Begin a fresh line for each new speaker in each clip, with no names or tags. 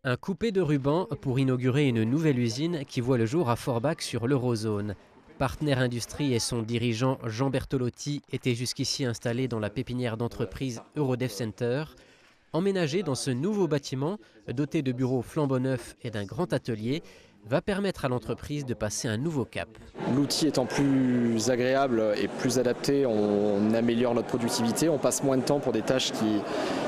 Un coupé de ruban pour inaugurer une nouvelle usine qui voit le jour à Forbach sur l'Eurozone. Partenaire Industrie et son dirigeant Jean Bertolotti étaient jusqu'ici installés dans la pépinière d'entreprise Eurodev Center. Emménager dans ce nouveau bâtiment, doté de bureaux flambant neufs et d'un grand atelier, va permettre à l'entreprise de passer un nouveau cap.
L'outil étant plus agréable et plus adapté, on améliore notre productivité, on passe moins de temps pour des tâches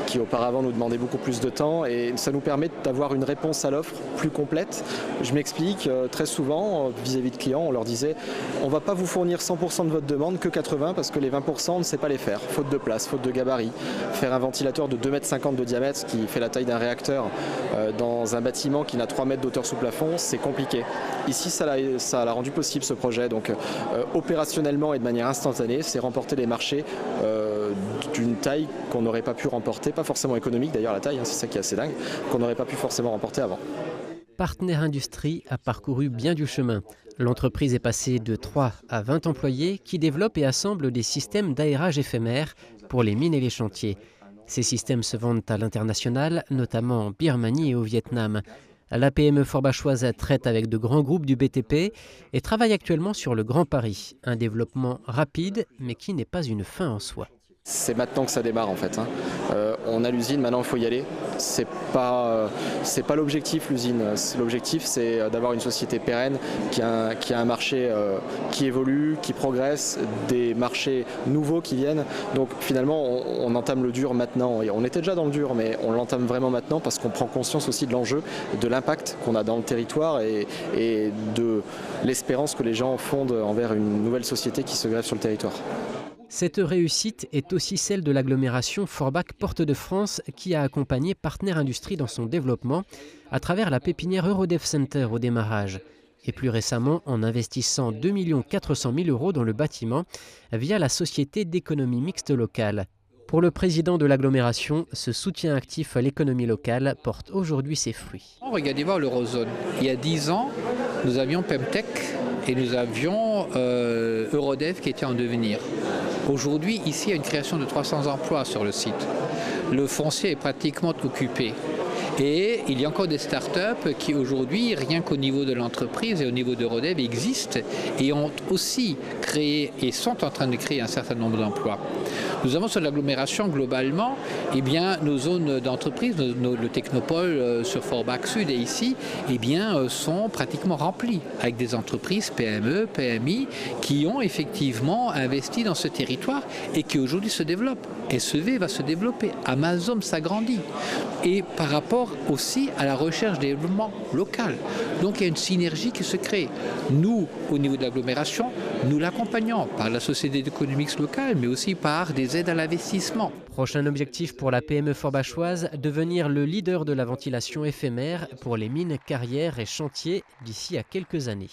qui auparavant nous demandaient beaucoup plus de temps et ça nous permet d'avoir une réponse à l'offre plus complète. Je m'explique, très souvent vis-à-vis de clients, on leur disait on ne va pas vous fournir 100% de votre demande, que 80% parce que les 20% on ne sait pas les faire, faute de place, faute de gabarit. Faire un ventilateur de 2,50 m de diamètre qui fait la taille d'un réacteur dans un bâtiment qui n'a 3 mètres d'auteur sous plafond, c'est compliqué. Ici, ça l'a rendu possible ce projet. Donc, opérationnellement et de manière instantanée, c'est remporter les marchés d'une taille qu'on n'aurait pas pu remporter, pas forcément économique d'ailleurs la taille, c'est ça qui est assez dingue, qu'on n'aurait pas pu forcément remporter avant.
Partenaire Industrie a parcouru bien du chemin. L'entreprise est passée de 3 à 20 employés qui développent et assemblent des systèmes d'aérage éphémères pour les mines et les chantiers. Ces systèmes se vendent à l'international, notamment en Birmanie et au Vietnam. La PME forbachoise traite avec de grands groupes du BTP et travaille actuellement sur le Grand Paris, un développement rapide mais qui n'est pas une fin en soi.
C'est maintenant que ça démarre en fait. On a l'usine, maintenant il faut y aller. C'est pas l'objectif l'usine. L'objectif c'est d'avoir une société pérenne qui a un marché qui évolue, qui progresse, des marchés nouveaux qui viennent. Donc finalement on entame le dur maintenant. Et on était déjà dans le dur mais on l'entame vraiment maintenant parce qu'on prend conscience aussi de l'enjeu, de l'impact qu'on a dans le territoire et de l'espérance que les gens fondent envers une nouvelle société qui se greffe sur le territoire.
Cette réussite est aussi celle de l'agglomération Forbach-Porte de France qui a accompagné Partenaire Industrie dans son développement à travers la pépinière Eurodev Center au démarrage et plus récemment en investissant 2 400 000 € dans le bâtiment via la Société d'économie mixte locale. Pour le président de l'agglomération, ce soutien actif à l'économie locale porte aujourd'hui ses fruits.
Regardez voir l'Eurozone. Il y a 10 ans, nous avions Pemtech et nous avions Eurodev qui était en devenir. Aujourd'hui, ici, il y a une création de 300 emplois sur le site. Le foncier est pratiquement occupé. Et il y a encore des startups qui aujourd'hui, rien qu'au niveau de l'entreprise et au niveau d'Eurodev, existent et ont aussi créé et sont en train de créer un certain nombre d'emplois. Nous avons sur l'agglomération globalement nos zones d'entreprise, le technopole sur Forbach Sud et ici, sont pratiquement remplies avec des entreprises PME, PMI qui ont effectivement investi dans ce territoire et qui aujourd'hui se développent. SEV va se développer, Amazon s'agrandit et par rapport aussi à la recherche et développement local. Donc il y a une synergie qui se crée. Nous, au niveau de l'agglomération, nous l'accompagnons par la Société d'économie locale, mais aussi par des aides à l'investissement.
Prochain objectif pour la PME forbachoise, devenir le leader de la ventilation éphémère pour les mines, carrières et chantiers d'ici à quelques années.